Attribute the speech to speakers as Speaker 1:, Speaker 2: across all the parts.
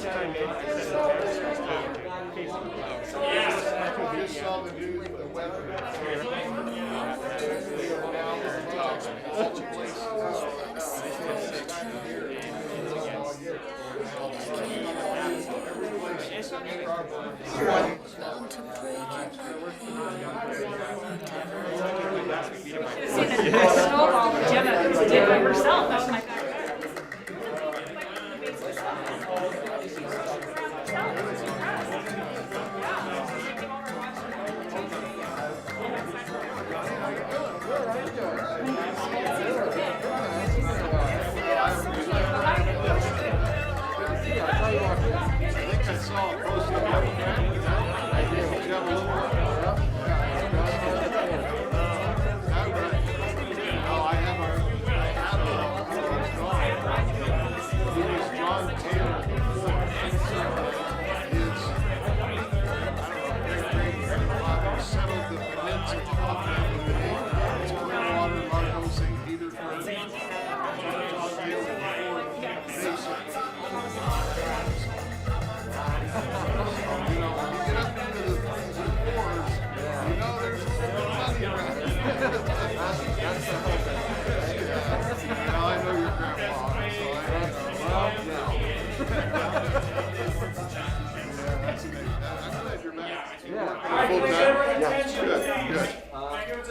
Speaker 1: Snowball Gemma did by herself. That was my favorite.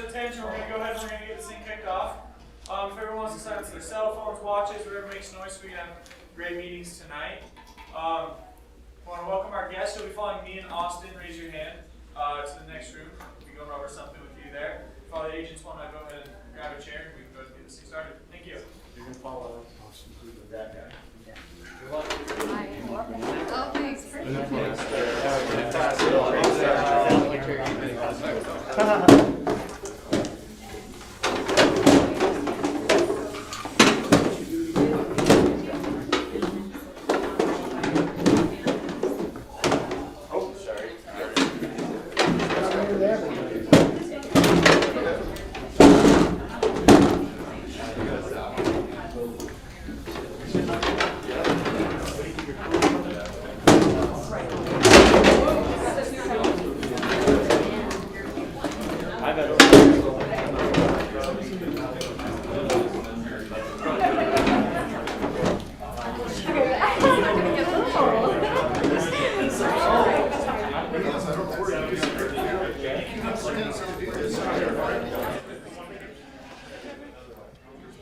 Speaker 2: Attention, we're going to go ahead and we're going to get this thing kicked off. If everyone wants to silence their cell phones, watches, whatever makes noise, so we can have great meetings tonight. I want to welcome our guests. You'll be following me and Austin. Raise your hand to the next room. We can go over something with you there. If all the agents want to go ahead and grab a chair, we can go get this thing started. Thank you.
Speaker 3: You can follow Austin through that guy.
Speaker 1: Oh, thanks.
Speaker 3: Oh, sorry.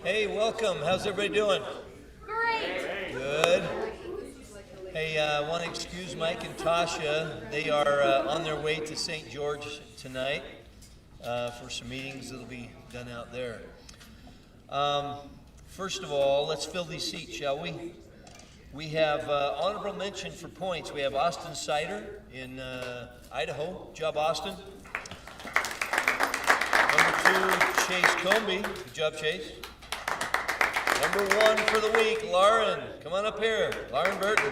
Speaker 4: Hey, welcome. How's everybody doing?
Speaker 1: Great.
Speaker 4: Good. Hey, I want to excuse Mike and Tasha. They are on their way to St. George tonight for some meetings that'll be done out there. First of all, let's fill these seats, shall we? We have honorable mention for points. We have Austin Sider in Idaho. Good job, Austin. Number 2, Chase Comby. Good job, Chase. Number 1 for the week, Lauren. Come on up here, Lauren Burton.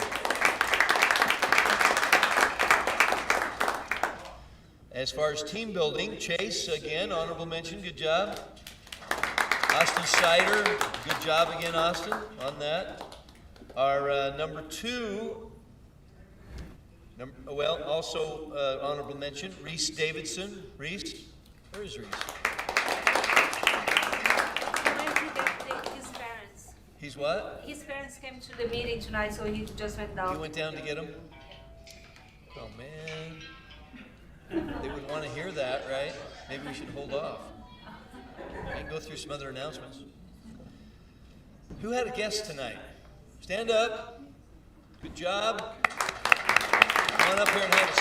Speaker 4: As far as team building, Chase, again, honorable mention, good job. Austin Sider, good job again, Austin, on that. Our number 2, also honorable mention, Reese Davidson. Reese, where is Reese?
Speaker 5: His parents.
Speaker 4: He's what?
Speaker 5: His parents came to the meeting tonight, so he just went down.
Speaker 4: You went down to get him? Oh, man. They would want to hear that, right? Maybe we should hold off. I can go through some other announcements. Who had a guest tonight? Stand up. Good job. Come on up here and have a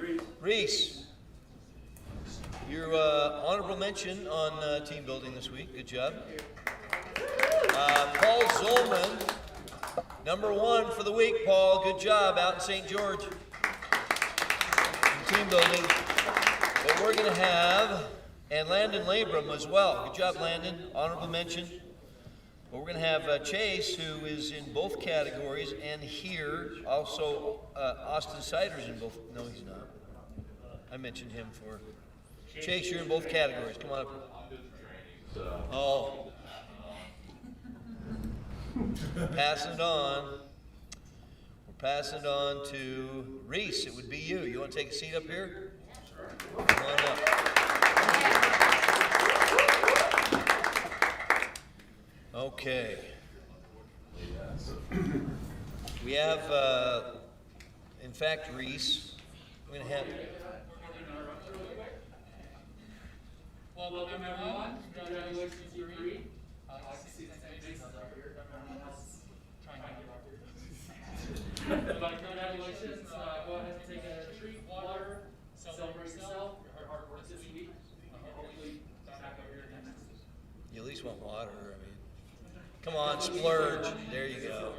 Speaker 4: seat. Reese. Your honorable mention on team building this week. Good job. Paul Zolman. Number 1 for the week, Paul. Good job out in St. George. Team building. But we're going to have, and Landon Labrum as well. Good job, Landon. Honorable mention. But we're going to have Chase, who is in both categories, and here also Austin Sider's in both. No, he's not. I mentioned him for. Chase, you're in both categories. Come on up. Oh. Passing it on. We're passing it on to Reese. It would be you. You want to take a seat up here? Come on up. Okay. We have, in fact, Reese. We're going to have.
Speaker 6: Well, welcome everyone. Congratulations to Reed. But congratulations. Go ahead and take a treat, water, celebrate yourself, your hard work this week, and hopefully back over here next week.
Speaker 4: You at least want water. I mean, come on, splurge. There you go.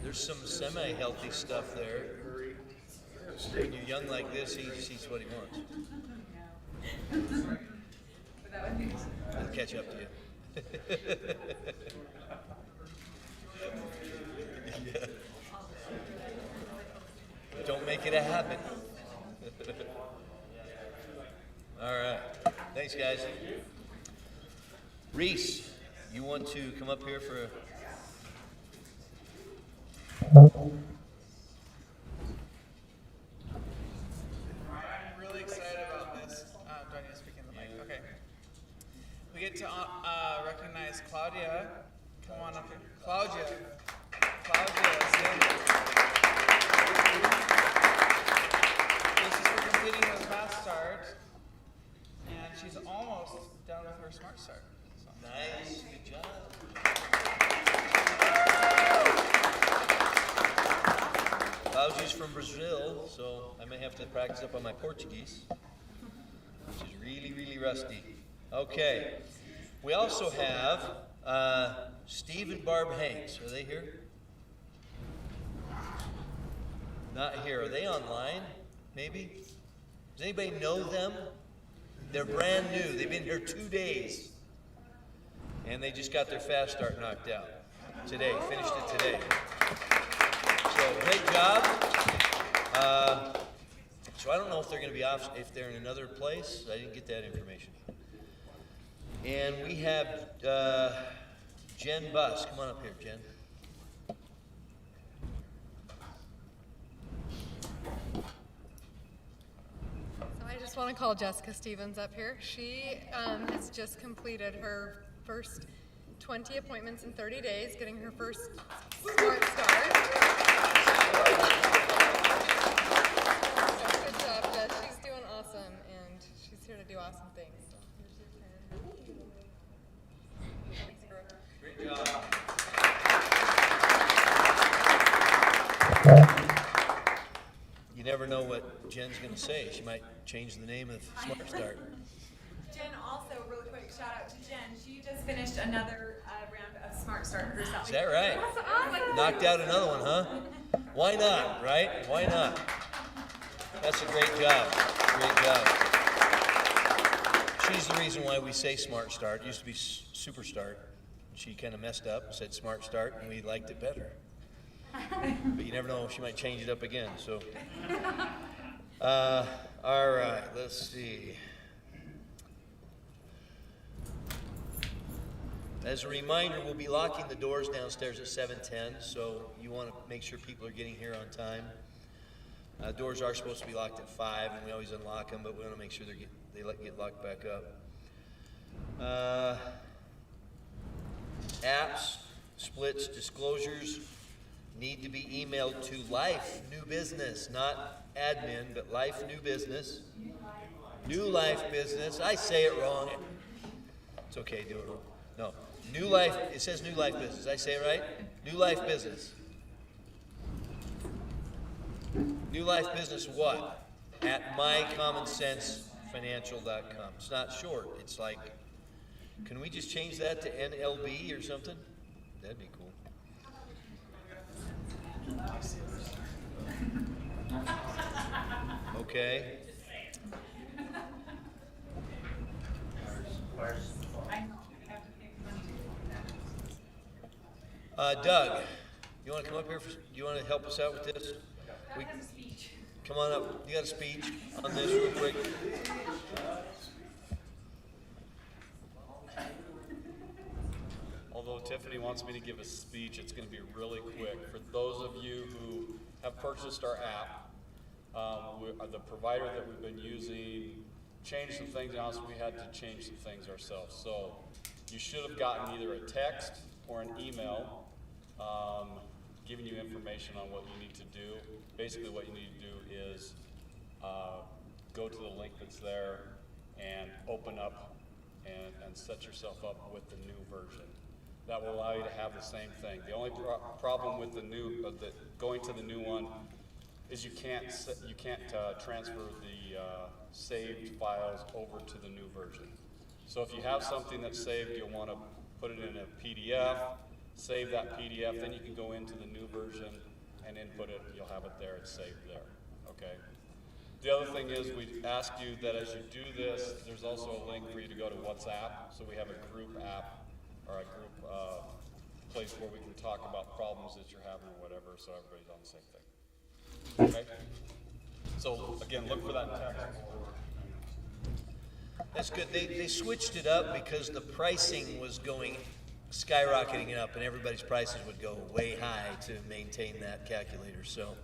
Speaker 4: There's some semi-healthy stuff there. When you're young like this, he sees what he wants. He'll catch up to you. Yeah. Don't make it a habit. All right. Thanks, guys. Reese, you want to come up here for a...
Speaker 7: I'm really excited about this. Do I need to speak in the mic? Okay. We get to recognize Claudia. Come on up here. Claudia. Stand up. This is for completing her fast start. And she's almost done with her smart start. So.
Speaker 4: Nice. Good job. Claudia's from Brazil, so I may have to practice up on my Portuguese, which is really, really rusty. Okay. We also have Steve and Barb Hanks. Are they here? Not here. Are they online? Maybe? Does anybody know them? They're brand new. They've been here 2 days. And they just got their fast start knocked out today. Finished it today. So great job. So I don't know if they're going to be off, if they're in another place. I didn't get that information. And we have Jen Buss. Come on up here, Jen.
Speaker 8: So I just want to call Jessica Stevens up here. She has just completed her first 20 appointments in 30 days, getting her first smart start. So good job, Jess. She's doing awesome, and she's here to do awesome things. So here's your pen. Thanks, Brooke.
Speaker 4: Great job. You never know what Jen's going to say. She might change the name of Smart Start.
Speaker 9: Jen, also, really quick shout out to Jen. She just finished another round of Smart Start herself.
Speaker 4: Is that right?
Speaker 9: That's awesome.
Speaker 4: Knocked out another one, huh? Why not, right? Why not? That's a great job. Great job. She's the reason why we say Smart Start. It used to be Super Start. She kind of messed up, said Smart Start, and we liked it better. But you never know, she might change it up again. So, all right, let's see. As a reminder, we'll be locking the doors downstairs at 7:10, so you want to make sure people are getting here on time. Doors are supposed to be locked at 5, and we always unlock them, but we want to make sure they get locked back up. Apps, splits, disclosures need to be emailed to Life New Business, not admin, but Life New Business. New Life Business. I say it wrong. It's okay, do it wrong. No. New Life, it says New Life Business. I say it right? New Life Business. New Life Business what? At mycommonsensefinancial.com. It's not short. It's like, can we just change that to NLB or something? That'd be cool. Okay. Doug, You want to come up here? You want to help us out with this? Come on up. You got a speech on this real quick?
Speaker 10: Although Tiffany wants me to give a speech, it's going to be really quick. For those of you who have purchased our app, the provider that we've been using changed some things, and also we had to change some things ourselves. So you should have gotten either a text or an email giving you information on what you need to do. Basically what you need to do is go to the link that's there and open up and set yourself up with the new version. That will allow you to have the same thing. The only problem with the new, going to the new one, is you can't transfer the saved files over to the new version. So if you have something that's saved, you'll want to put it in a PDF, save that PDF, then you can go into the new version and input it. You'll have it there. It's saved there. Okay. The other thing is we ask you that as you do this, there's also a link for you to go to WhatsApp. So we have a group app or a group place where we can talk about problems that you're having or whatever, so everybody's on the same thing. Okay? So again, look for that text.
Speaker 4: That's good. They switched it up because the pricing was skyrocketing up, and everybody's prices would go way high to maintain that calculator. So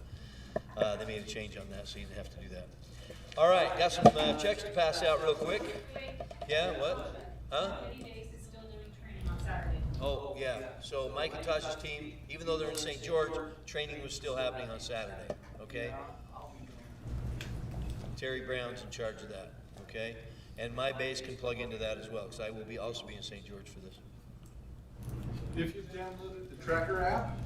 Speaker 4: they made a change on that, so you didn't have to do that. All right, got some checks to pass out real quick. Yeah, what? Huh? Oh, yeah. So Mike and Tasha's team, even though they're in St. George, training was still happening on Saturday. Okay? Terry Brown's in charge of that. Okay? And my base can plug into that as well, because I will also be in St. George for this.
Speaker 11: If you've downloaded the Tracker app,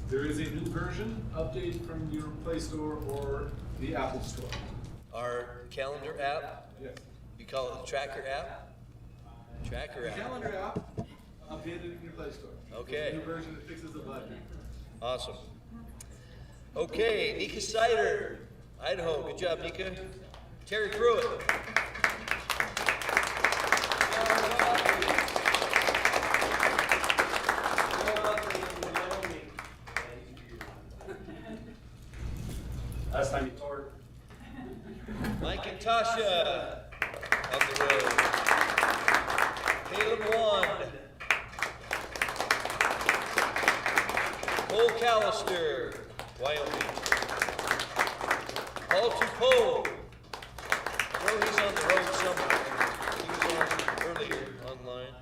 Speaker 11: there is a new version updated from your Play Store or the Apple Store.
Speaker 4: Our calendar app?
Speaker 11: Yes.
Speaker 4: You call it the Tracker app? Tracker
Speaker 11: The
Speaker 4: app.
Speaker 11: calendar app, updated in your Play Store.
Speaker 4: Okay.
Speaker 11: There's a new version that fixes the button.
Speaker 4: Awesome. Okay, Nika Sider, Idaho. Good job, Nika. Terry Pruitt.
Speaker 3: Last time you toured.
Speaker 4: Mike and Tasha on the road. Caleb Wand. Cole Callister, Wyoming. Paul Tupou. Well, he's on the road somewhere. He was on earlier online.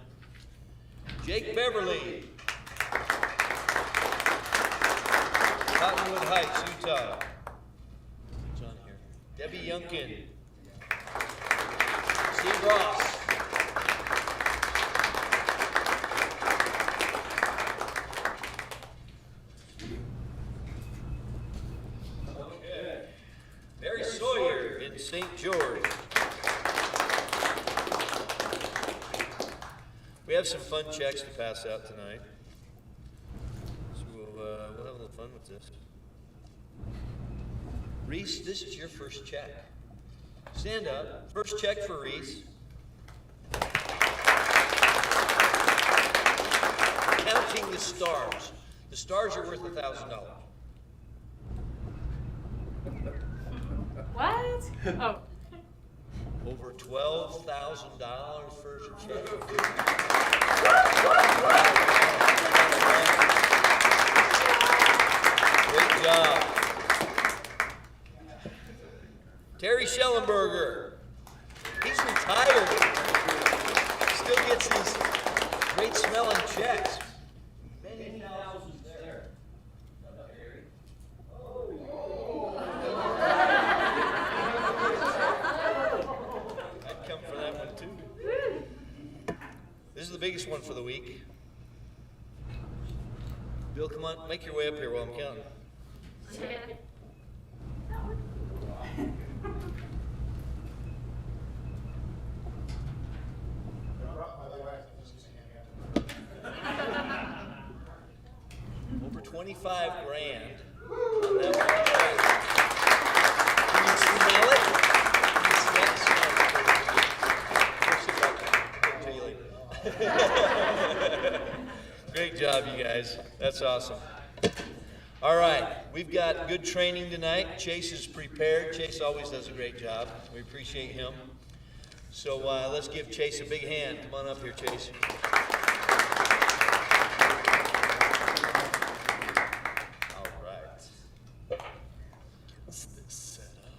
Speaker 4: Jake Beverly. Cottonwood Heights, Utah. What's on here? Debbie Youngkin. Steve Ross. Okay. Barry Sawyer in St. George. We have some fun checks to pass out tonight. So we'll have a little fun with this. Reese, this is your first check. Stand up. First check for Reese. Counting the stars. The stars are worth $1,000.
Speaker 1: What? Oh.
Speaker 4: Over $12,000 first check. Great job. Terry Schellenberger. He's retired. Still gets these great smelling checks. Many thousands there. I'd come for that one too. This is the biggest one for the week. Bill, come on, make your way up here while I'm counting. Over 25 grand on that one. Can you smell it? Can you smell it? Great job, you guys. That's awesome. All right, we've got good training tonight. Chase is prepared. Chase always does a great job. We appreciate him. So let's give Chase a big hand. Come on up here, Chase. All right. Let's get this set up.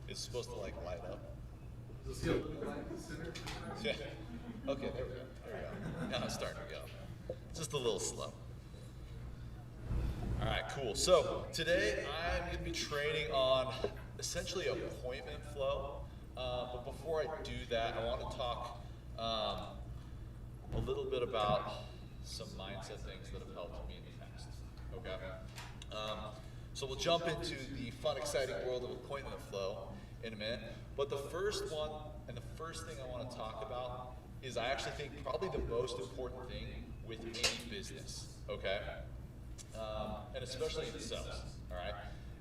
Speaker 4: It's supposed to like light up. Yeah. Okay, there we go. There we go. Now it's starting to go. Just a little slow. All right, cool. So today I'm going to be training on essentially appointment flow. But before I do that, I want to talk a little bit about some mindset things that have helped me in the past. Okay. So we'll jump into the fun, exciting world of appointment flow in a minute. But the first one, and the first thing I want to talk about is I actually think probably the most important thing with any business, okay? And especially in sales, all right?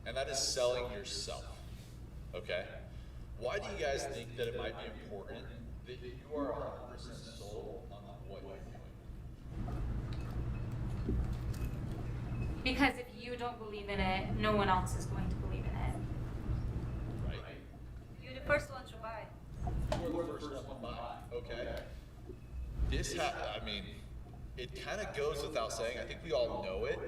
Speaker 4: And that is selling yourself, okay? Why do you guys think that it might be important that you are 100% sold on what you're doing?
Speaker 5: Because if you don't believe in it, no one else is going to believe in it.
Speaker 4: Right?
Speaker 5: You're the first one to buy.
Speaker 4: You're the first one to buy, okay? I mean, it kind of goes without saying. I think we all know it,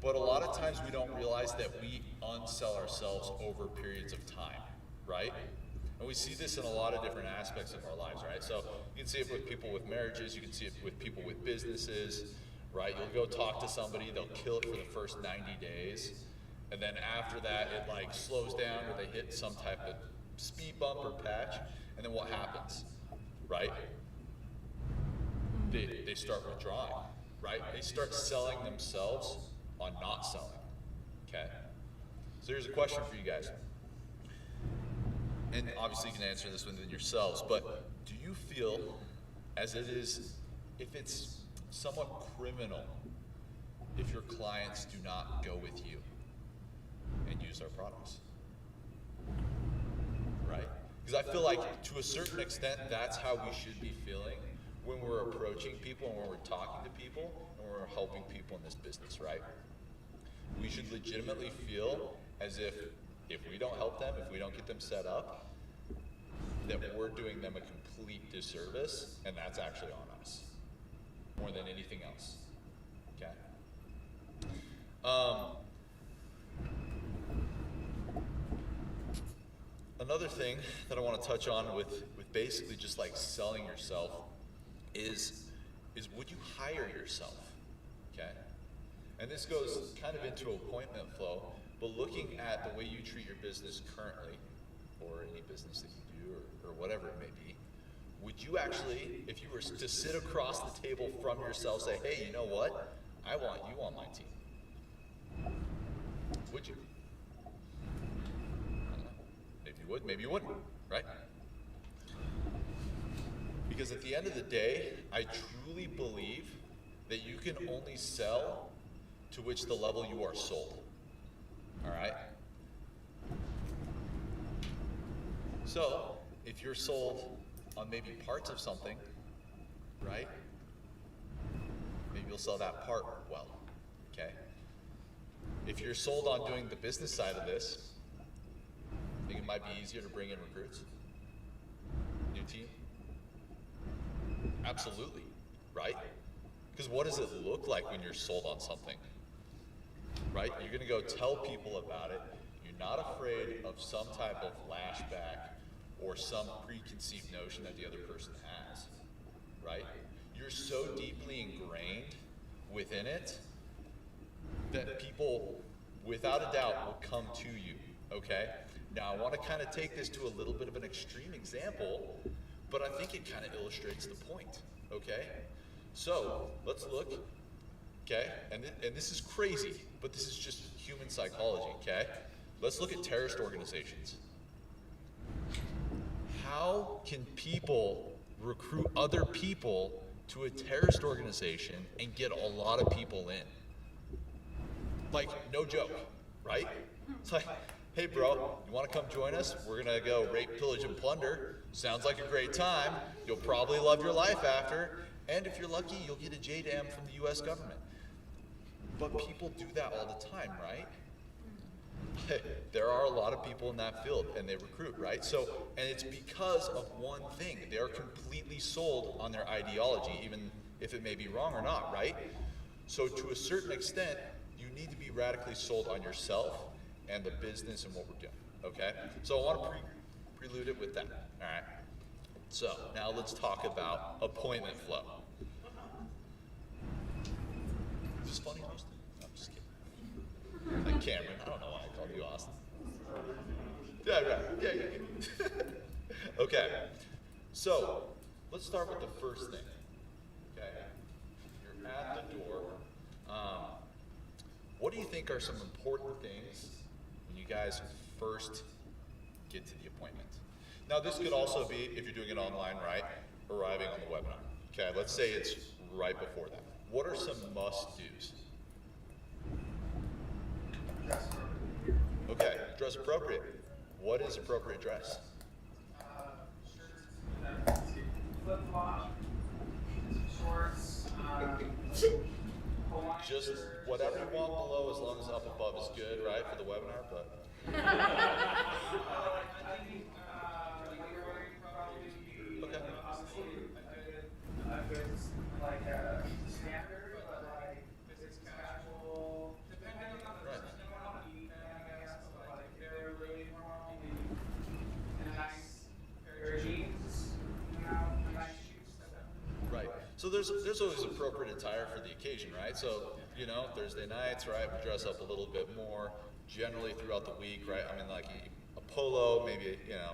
Speaker 4: but a lot of times we don't realize that we unsell ourselves over periods of time, right? And we see this in a lot of different aspects of our lives, right? So you can see it with people with marriages, you can see it with people with businesses, right? You'll go talk to somebody, they'll kill it for the first 90 days, and then after that it like slows down or they hit some type of speed bump or patch, and then what happens, right? They start withdrawing, right? They start selling themselves on not selling, okay? So here's a question for you guys. And obviously you can answer this within yourselves, but do you feel as it is, if it's somewhat criminal if your clients do not go with you and use our products, right? Because I feel like to a certain extent, that's how we should be feeling when we're approaching people and when we're talking to people and when we're helping people in this business, right? We should legitimately feel as if we don't help them, if we don't get them set up, that we're doing them a complete disservice, and that's actually on us more than anything else, okay? Another thing that I want to touch on with basically just like selling yourself is would you hire yourself, okay? And this goes kind of into appointment flow, but looking at the way you treat your business currently, or any business that you do, or whatever it may be, would you actually, if you were to sit across the table from yourself, say, hey, you know what? I want you on my team. Would you? I don't know. Maybe you would, maybe you wouldn't, right? Because at the end of the day, I truly believe that you can only sell to which the level you are sold. All right? So, if you're sold on maybe parts of something, right? Maybe you'll sell that part well, okay? If you're sold on doing the business side of this, I think it might be easier to bring in recruits. New team? Absolutely, right? Because what does it look like when you're sold on something? Right? You're gonna go tell people about it. You're not afraid of some type of lashback or some preconceived notion that the other person has, right? You're so deeply ingrained within it that people
Speaker 12: without a doubt will come to you, okay? Now I want to kind of take this to a little bit of an extreme example, but I think it kind of illustrates the point, okay? So let's look, okay? And this is crazy, but this is just human psychology, okay? Let's look at terrorist organizations. How can people recruit other people to a terrorist organization and get a lot of people in? Like, no joke, right? It's like, hey bro, you wanna come join us? We're gonna go rape, pillage, and plunder. Sounds like a great time. You'll probably love your life after. And if you're lucky, you'll get a JDAM from the US government. But people do that all the time, right? There are a lot of people in that field and they recruit, right? So, and it's because of one thing. They are completely sold on their ideology, even if it may be wrong or not, right? So to a certain extent, you need to be radically sold on yourself and the business and what we're doing, okay? So I want to prelude it with that, all right? So now let's talk about appointment flow. Is this funny, Austin? No, I'm just kidding. Like Cameron, I don't know why I called you Austin. Yeah, right, yeah. Okay, so let's start with the first thing, okay? You're at the door. What do you think are some important things when you guys first get to the appointment? Now this could also be, if you're doing it online, right, arriving on the webinar. Okay, let's say it's right before that. What are some must-dos? Okay, dress appropriate. What is appropriate dress?
Speaker 2: Flip-flop, shorts,
Speaker 12: Just whatever you want below, as long as up above is good, right, for the webinar, but. Okay.
Speaker 2: Like standard, but like physics casual, depending on the person you want to meet, I guess, but like they're really formal, and a nice pair of jeans, you know, nice shoes.
Speaker 12: Right. So there's always appropriate attire for the occasion, right? So, you know, Thursday nights, right, we dress up a little bit more. Generally throughout the week, right? I mean, like a polo, maybe, you know,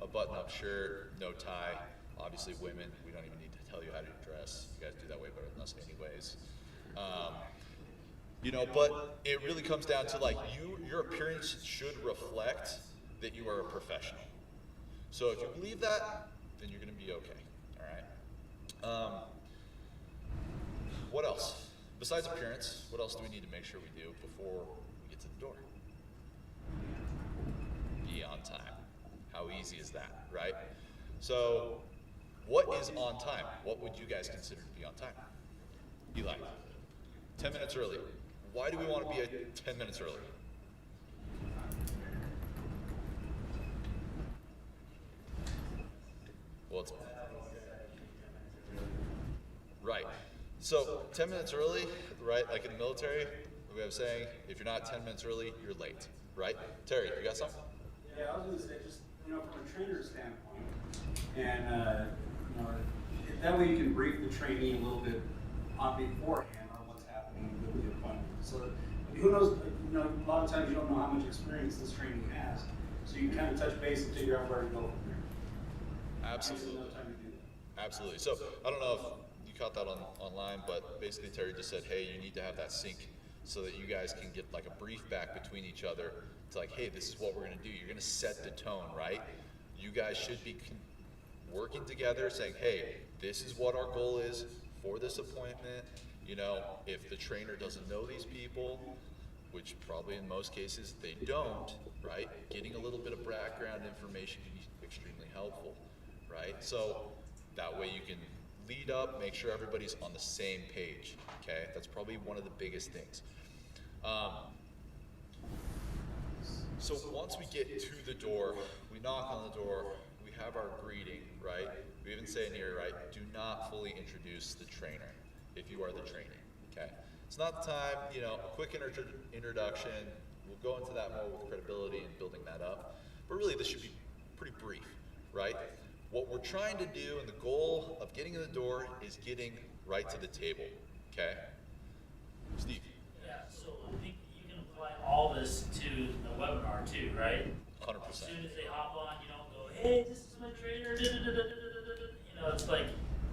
Speaker 12: a button-up shirt, no tie. Obviously, women, we don't even need to tell you how to dress. You guys do that way better than us anyways. You know, but it really comes down to like your appearance should reflect that you are a professional. So if you believe that, then you're gonna be okay, all right? What else? Besides appearance, what else do we need to make sure we do before we get to the door? Be on time. How easy is that, right? So, what is on time? What would you guys consider to be on time? Eli, 10 minutes early. Why do we want to be 10 minutes early? Well, it's right. So 10 minutes early, right? Like in the military, we have a saying, if you're not 10 minutes early, you're late, right? Terry, you got something?
Speaker 3: Yeah, I was going to say, just, you know, from a trainer standpoint, and, you know, that way you can brief the trainee a little bit beforehand on what's happening with the appointment. So, who knows, you know, a lot of times you don't know how much experience this trainee has, so you can kind of touch base and figure out where to go from there.
Speaker 12: Absolutely.
Speaker 3: No time to do that.
Speaker 12: Absolutely. So, I don't know if you caught that online, but basically Terry just said, hey, you need to have that sync so that you guys can get like a brief back between each other. It's like, hey, this is what we're gonna do. You're gonna set the tone, right? You guys should be working together saying, hey, this is what our goal is for this appointment. You know, if the trainer doesn't know these people, which probably in most cases they don't, right? Getting a little bit of background information can be extremely helpful, right? So that way you can lead up, make sure everybody's on the same page, okay? That's probably one of the biggest things. So once we get to the door, we knock on the door, we have our greeting, right? We even say in here, right, do not fully introduce the trainer if you are the trainee, okay? It's not the time, you know, a quick introduction. We'll go into that more with credibility and building that up. But really, this should be pretty brief, right? What we're trying to do and the goal of getting in the door is getting right to the table, okay? Steve.
Speaker 13: Yeah, so I think you can apply apply all this to the webinar too, right?
Speaker 12: 100%.
Speaker 13: As soon as they hop on, you don't go, hey, this is my trainer, you know, it's like,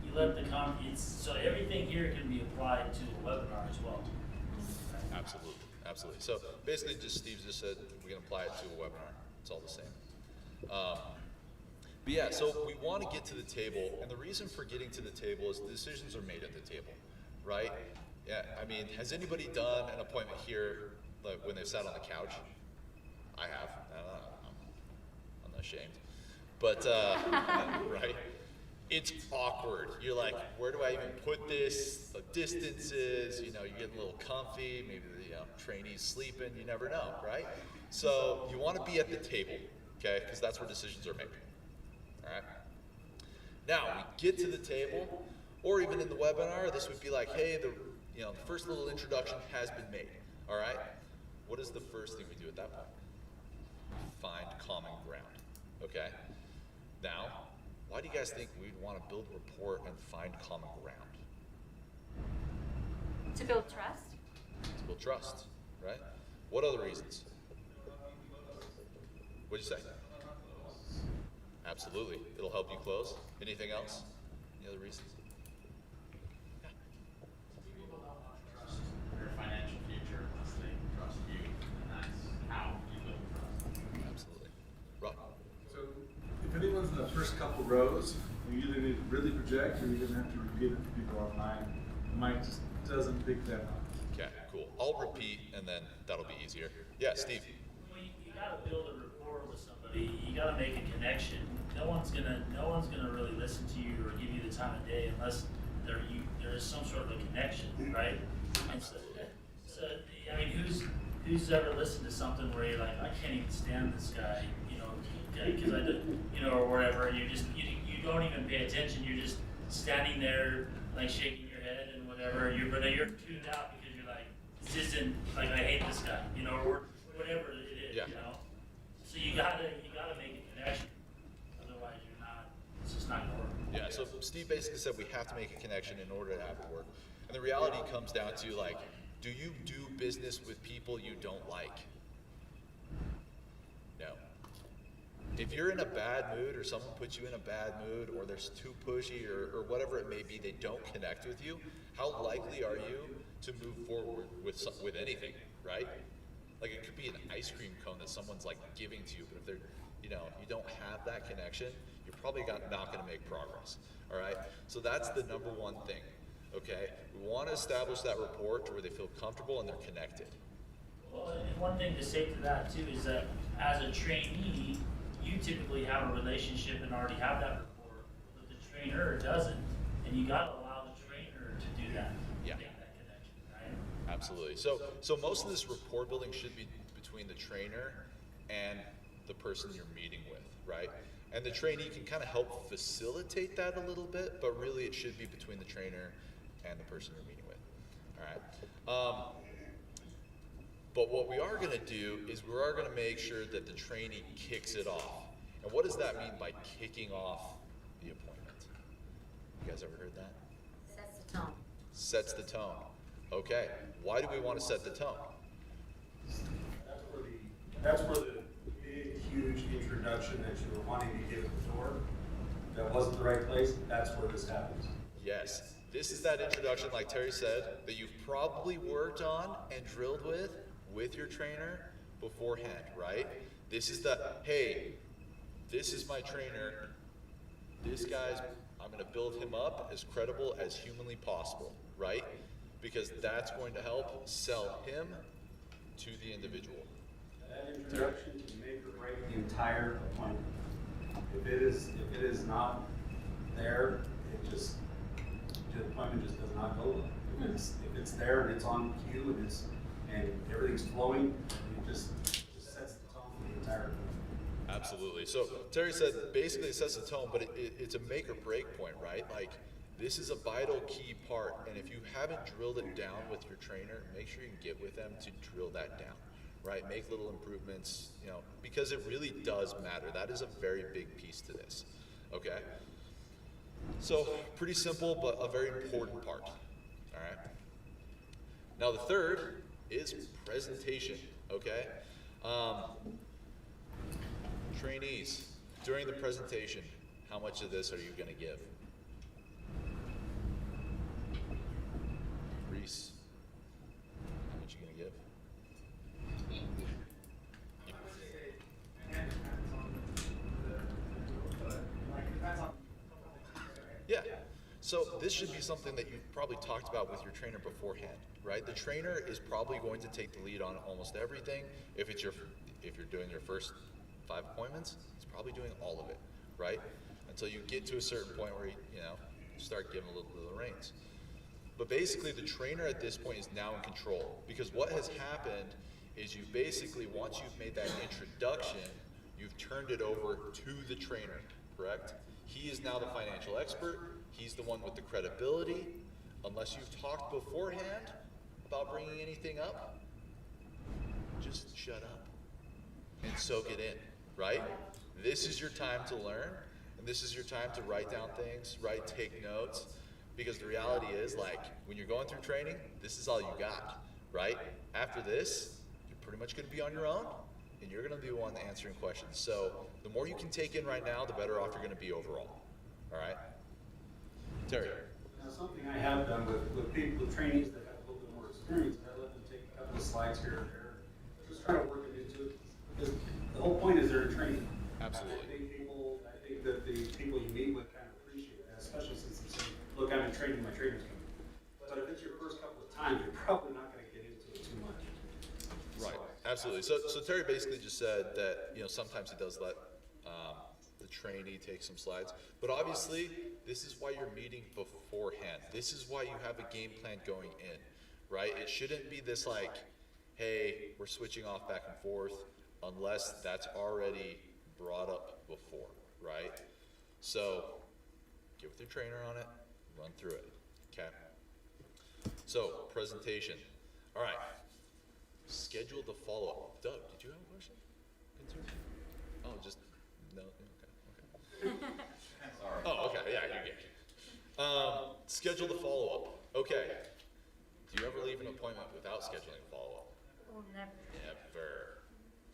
Speaker 13: you let the so everything here can be applied to a webinar as well.
Speaker 12: Absolutely, absolutely. So basically, Steve just said we can apply it to a webinar. It's all the same. But yeah, so we want to get to the table, and the reason for getting to the table is the decisions are made at the table, right? Yeah, I mean, has anybody done an appointment here like when they've sat on the couch? I have. I'm not ashamed. But, right? It's awkward. You're like, where do I even put this? The distances, you know, you're getting a little comfy, maybe the trainee's sleeping, you never know, right? So you want to be at the table, okay? Because that's where decisions are made, all right? Now, we get to the table, or even in the webinar, this would be like, hey, the first little introduction has been made, all right? What is the first thing we do at that point? Find common ground, okay? Now, why do you guys think we'd want to build rapport and find common ground?
Speaker 5: To build trust.
Speaker 12: To build trust, right? What other reasons? What'd you say? Absolutely. It'll help you close. Anything else? Any other reasons? Yeah.
Speaker 6: People don't want to trust their financial future unless they trust you, and that's how you build trust.
Speaker 12: Absolutely. Right.
Speaker 11: So if anyone's in the first couple rows, you either need to really project or you're going to have to repeat it for people online. The mic just doesn't pick that up.
Speaker 12: Okay, cool. I'll repeat and then that'll be easier. Yeah, Steve.
Speaker 13: Well, you gotta build a rapport with somebody. You gotta make a connection. No one's gonna really listen to you or give you the time of day unless there is some sort of a connection, right? And so I mean, who's ever listened to something where you're like, I can't even stand this guy, you know, because I did, you know, or whatever. You don't even pay attention. You're just standing there like shaking your head and whatever. You're tuned out because you're like, this isn't like I hate this guy, you know, or whatever it is,
Speaker 12: Yeah.
Speaker 13: you know. So you gotta make a connection. Otherwise, it's just not gonna work.
Speaker 12: Yeah, so Steve basically said we have to make a connection in order to have it work. And the reality comes down to like, do you do business with people you don't like? No. If you're in a bad mood or someone puts you in a bad mood or they're too pushy or whatever it may be, they don't connect with you, how likely are you to move forward with anything, right? Like it could be an ice cream cone that someone's like giving to you, but if they're, you don't have that connection, you're probably not gonna make progress, all right? So that's the number one thing, okay? We wanna establish that rapport to where they feel comfortable and they're connected.
Speaker 13: Well, and one thing to say to that too is that as a trainee, you typically have a relationship and already have that rapport, but the trainer doesn't, and you gotta allow the trainer to do that.
Speaker 12: Yeah.
Speaker 13: Make that connection, right?
Speaker 12: Absolutely. So most of this rapport building should be between the trainer and the person you're meeting with, right? And the trainee can kind of help facilitate that a little bit, but really it should be between the trainer and the person you're meeting with, all right? But what we are gonna do is we are gonna make sure that the trainee kicks it off. And what does that mean by kicking off the appointment? You guys ever heard that?
Speaker 5: Sets the tone.
Speaker 12: Sets the tone. Okay, why do we want to set the tone?
Speaker 3: That's where the big, huge introduction that you were wanting to give at the door, that wasn't the right place, that's where this happens.
Speaker 12: Yes, this is that introduction, like Terry said, that you've probably worked on and drilled with your trainer beforehand, right? This is the, hey, this is my trainer. This guy's, I'm gonna build him up as credible as humanly possible, right? Because that's going to help sell him to the individual.
Speaker 3: That introduction can make or break the entire appointment. If it is not there, the appointment just does not go well. If it's there and it's on cue and everything's flowing, it just sets the tone for the entire appointment.
Speaker 12: Absolutely. So Terry said basically it sets the tone, but it's a make or break point, right? Like this is a vital key part, and if you haven't drilled it down with your trainer, make sure you can get with them to drill that down, right? Make little improvements, because it really does matter. That is a very big piece to this, okay? So pretty simple, but a very important part, all right? Now the third is presentation. okay? Trainees, during the presentation, how much of this are you gonna give? Reese, how much you gonna give? Yeah, so this should be something that you've probably talked about with your trainer beforehand, right? The trainer is probably going to take the lead on almost everything. If you're doing your first 5 appointments, it's probably doing all of it, right? Until you get to a certain point where you start giving a little bit of the reins. But basically the trainer at this point is now in control, because what has happened is you basically, once you've made that introduction, you've turned it over to the trainer, correct? He is now the financial expert. He's the one with the credibility. Unless you've talked beforehand about bringing anything up, just shut up and soak it in, right? This is your time to learn, and this is your time to write down things, take notes, because the reality is, like, when you're going through training, this is all you got, right? After this, you're pretty much gonna be on your own, and you're gonna be the one answering questions. So the more you can take in right now, the better off you're gonna be overall, all right? Terry.
Speaker 3: Now, something I have done with people, with trainees that have a little bit more experience, I let them take a couple of slides here and there, just try to work it into it. Because the whole point is they're in training.
Speaker 12: Absolutely.
Speaker 3: I think that the people you meet with kind of appreciate that, especially since they say, look, I'm in training, my trainer's coming. But if it's your first couple of times, you're probably not gonna get into it too much.
Speaker 12: Right, absolutely. So Terry basically just said that, sometimes he does let the trainee take some slides, but obviously this is why you're meeting beforehand. This is why you have a game plan going in, right? It shouldn't be this like, hey, we're switching off back and forth, unless that's already brought up before, right? So get with your trainer on it, run through it, okay? So presentation, all right. Schedule the follow-up. Doug, did you have a question? Concern? Oh, just, no, okay. Oh, okay, yeah, you're good. Schedule the follow-up. Okay. Do you ever leave an appointment without scheduling a follow-up?
Speaker 5: Oh, never.
Speaker 12: Never.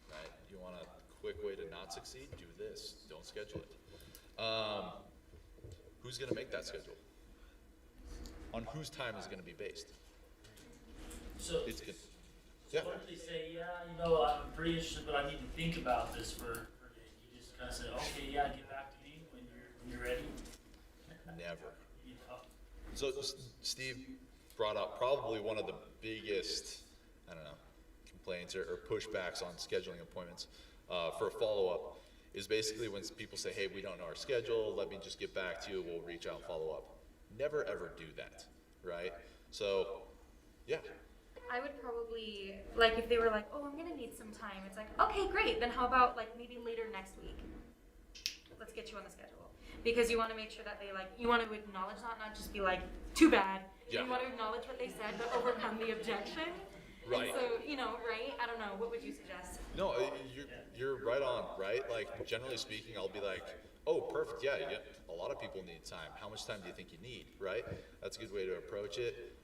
Speaker 12: Right? You want a quick way to not succeed? Do this. Don't schedule it. Who's gonna make that schedule? On whose time is it gonna be based?
Speaker 13: So,
Speaker 12: It's good.
Speaker 13: so
Speaker 12: Yeah.
Speaker 13: what if they say, yeah, I'm pretty interested, but I need to think about this for a day? You just kind of say, okay, yeah, get back to me when you're ready.
Speaker 12: Never.
Speaker 13: You know?
Speaker 12: So Steve brought up probably one of the biggest, complaints or pushbacks on scheduling appointments for a follow-up is basically when people say, hey, we don't know our schedule, let me just get back to you, we'll reach out and follow up. Never ever do that, right? So, yeah.
Speaker 5: I would probably, like, if they were like, oh, I'm gonna need some time, it's like, okay, great, then how about, like, maybe later next week? Let's get you on the schedule. Because you wanna make sure that they, like, you wanna acknowledge that, not just be like, too bad.
Speaker 12: Yeah.
Speaker 5: You wanna acknowledge what they said, but overcome the objection.
Speaker 12: Right.
Speaker 5: And so, right? I don't know, what would you suggest?
Speaker 12: No, you're right on, right? Like, generally speaking, I'll be like, oh, perfect, yeah, a lot of people need time. How much time do you think you need, right? That's a good way to approach it.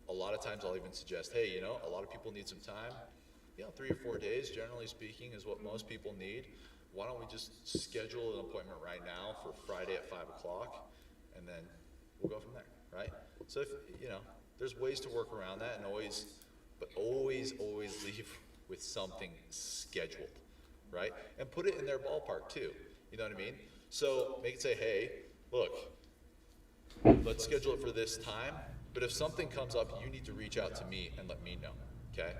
Speaker 12: A lot of times I'll even suggest, hey, a lot of people need some time. 3 or 4 days, generally speaking, is what most people need. Why don't we just schedule an appointment right now for Friday at 5 o'clock, and then we'll go from there, right? So if, there's ways to work around that, and always leave with something scheduled, right? And put it in their ballpark too, you know what I mean? So make it say, hey, look, let's schedule it for this time, but if something comes up, you need to reach out to me and let me know, okay?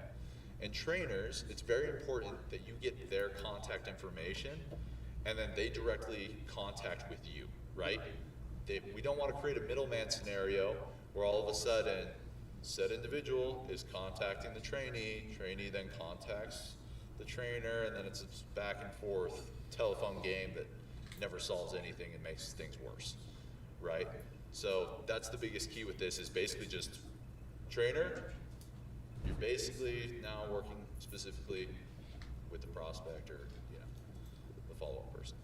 Speaker 12: And trainers, it's very important that you get their contact information and then they directly contact with you, right? We don't want to create a middleman scenario where all of a sudden said individual is contacting the trainee then contacts the trainer, and then it's a back and forth telephone game that never solves anything and makes things worse, right? So that's the biggest key with this, is basically just trainer, you're basically now working specifically with the prospect or, the follow-up person.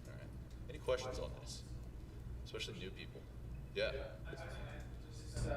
Speaker 12: All right. Any questions on this? Especially new people. Yeah.
Speaker 2: Just,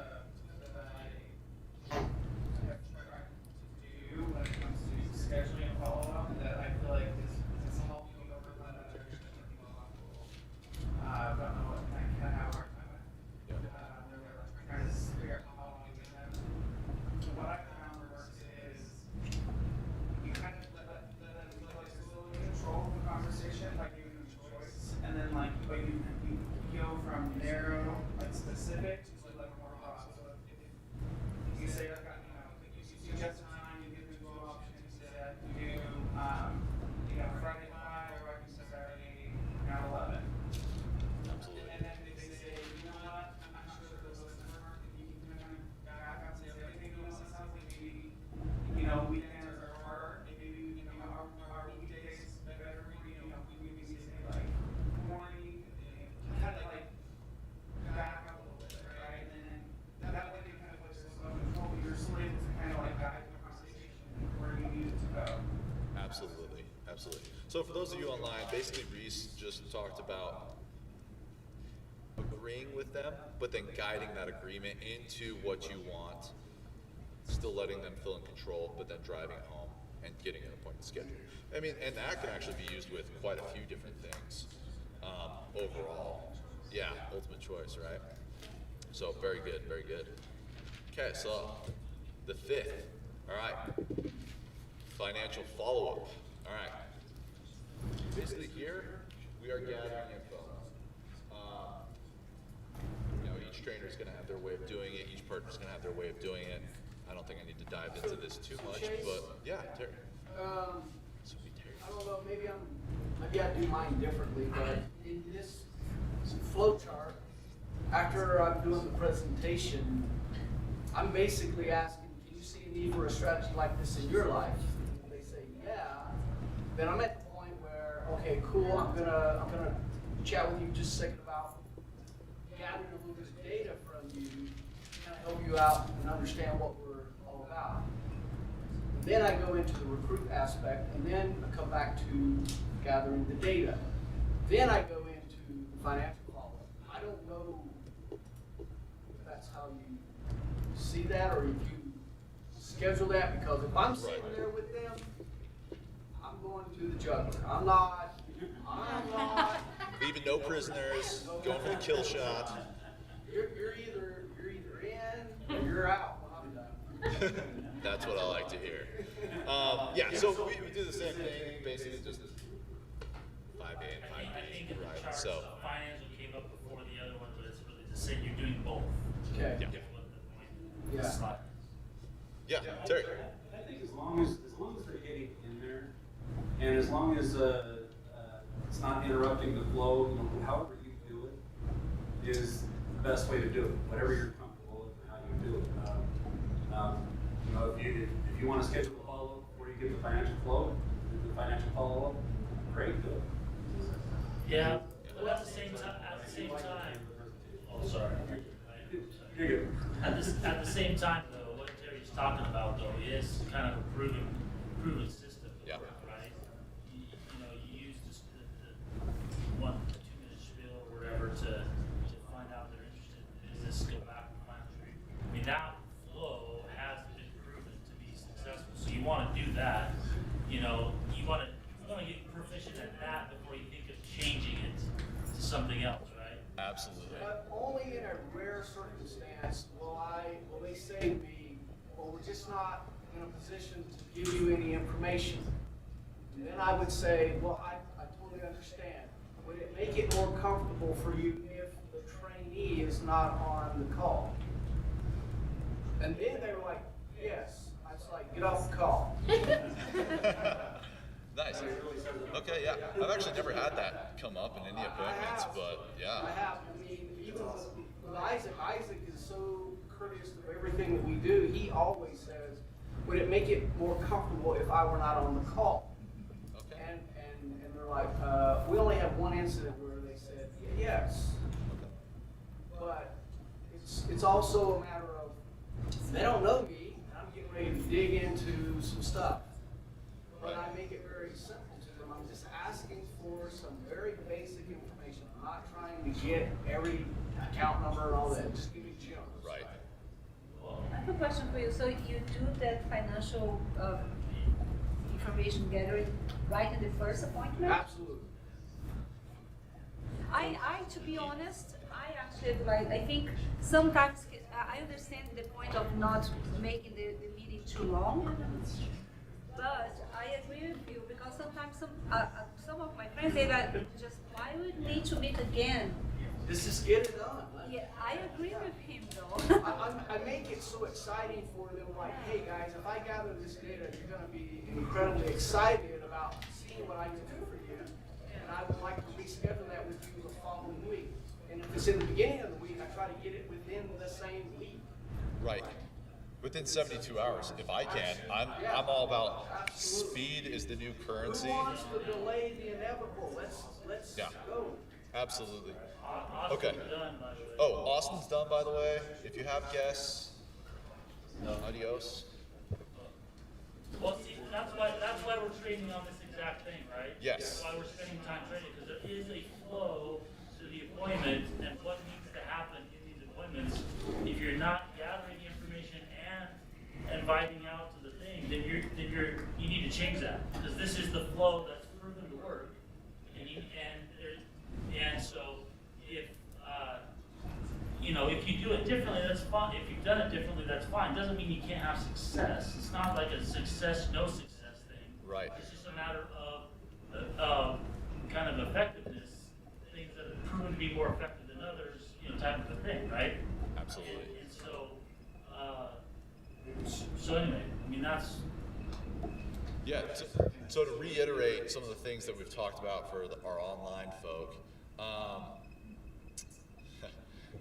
Speaker 12: Absolutely, absolutely. So for those of you online, basically Reese just talked about agreeing with them, but then guiding that agreement into what you want, still letting them feel in control, but then driving it home and getting an appointment scheduled. I mean, and that can actually be used with quite a few different things overall. Yeah, ultimate choice, right? So very good, very good. Okay, so the 5th, all right. Financial follow-up, all right. Basically here, we are gathering info. You know, each trainer is going to have their way of doing it. Each partner is going to have their way of doing it. I don't think I need to dive into this too much, but yeah, Terry.
Speaker 14: I don't know, maybe I do mine differently, but in this flow chart, after I'm doing the presentation, I'm basically asking, can you see a need for a strategy like this in your life? And they say, yeah. Then I'm at the point where, okay, cool, I'm gonna chat with you just a second about gathering a little bit of data from you, kind of help you out and understand what we're all about. Then I go into the recruit aspect, and then I come back to gathering the data. Then I go into the financial follow-up. I don't know if that's how you see that, or if you schedule that, because if I'm sitting there with them, I'm going to the juggler. I'm not.
Speaker 12: Leaving no prisoners, going for the kill shot.
Speaker 14: You're either in or you're out when I'm done.
Speaker 12: That's what I like to hear. Yeah, so we do the same thing, basically just 5A and 5B.
Speaker 13: I think in the
Speaker 12: Right,
Speaker 13: chart,
Speaker 12: so.
Speaker 13: financial came up before the other one, but it's really to say you're doing both.
Speaker 14: Okay.
Speaker 12: Yeah.
Speaker 14: Yeah.
Speaker 12: Yeah, Terry.
Speaker 3: I think as long as they're getting in there, and as long as it's not interrupting the flow, you know, however you do it is the best way to do it. Whatever you're comfortable with, how you do it. You know, if you want to schedule a follow-up before you get the financial flow, the financial follow-up, great, do it.
Speaker 13: Yeah, but at the same time, oh, sorry.
Speaker 3: You're good.
Speaker 13: At the same time, though, what Terry's talking about, though, is kind of a proven system,
Speaker 12: Yeah.
Speaker 13: right? You know, you use this, the 1 to 2 minute spiel or whatever to find out they're interested. Is this go back and find the tree? I mean, that flow has been proven to be successful. So you want to do that. You know, you want to get proficient at that before you think of changing it to something else, right?
Speaker 12: Absolutely.
Speaker 14: But only in a rare circumstance will they say to me, well, we're just not in a position to give you any information. And then I would say, well, I totally understand. Would it make it more comfortable for you if the trainee is not on the call? And then they were like, yes. I was like, get off the call.
Speaker 12: Nice. Okay, yeah. I've actually never had that come up in any appointments, but yeah.
Speaker 14: I have. I mean, even with Isaac is so courteous of everything that we do. He always says, would it make it more comfortable if I were not on the call?
Speaker 12: Okay.
Speaker 14: And they're like, we only have one incident where they said, yes. But it's also a matter of, they don't know me. I'm getting ready to dig into some stuff. But I make it very simple to them. I'm just asking for some very basic information. I'm not trying to get every account number and all that. Just give me gems.
Speaker 12: Right.
Speaker 1: I have a question for you. So you do that financial information gathering right in the first appointment?
Speaker 14: Absolutely.
Speaker 1: To be honest, I actually like. I think sometimes I understand the point of not making the meeting too long, but I agree with you because sometimes some of my friends say that just why would we need to meet again?
Speaker 14: Just get it done.
Speaker 1: Yeah, I agree with him though.
Speaker 14: I make it so exciting for them, like, hey guys, if I gather this data, you're going to be incredibly excited about seeing what I can do for you. And I would like to reschedule that with you the following week. And if it's in the beginning of the week, I try to get it within the same week.
Speaker 12: Right. Within 72 hours, if I can. I'm all about speed is the new currency.
Speaker 14: Who wants to delay the inevitable? Let's go.
Speaker 12: Absolutely. Okay. Oh, Austin's done, by the way. If you have guests, adios.
Speaker 13: Well, see, that's why we're training on this exact thing, right?
Speaker 12: Yes.
Speaker 13: That's why we're spending time training, because there is a flow to the appointment and what needs to happen in these appointments. If you're not gathering information and inviting out to the thing, then you need to change that, because this is the flow that's proven to work. And so if if you do it differently, that's fine. If you've done it differently, that's fine. Doesn't mean you can't have success. It's not like a success, no success thing.
Speaker 12: Right.
Speaker 13: It's just a matter of kind of effectiveness, things that have proven to be more effective than others, type of a thing, right?
Speaker 12: Absolutely.
Speaker 13: And so anyway, I mean that's.
Speaker 12: Yeah, so to reiterate some of the things that we've talked about for our online folk, that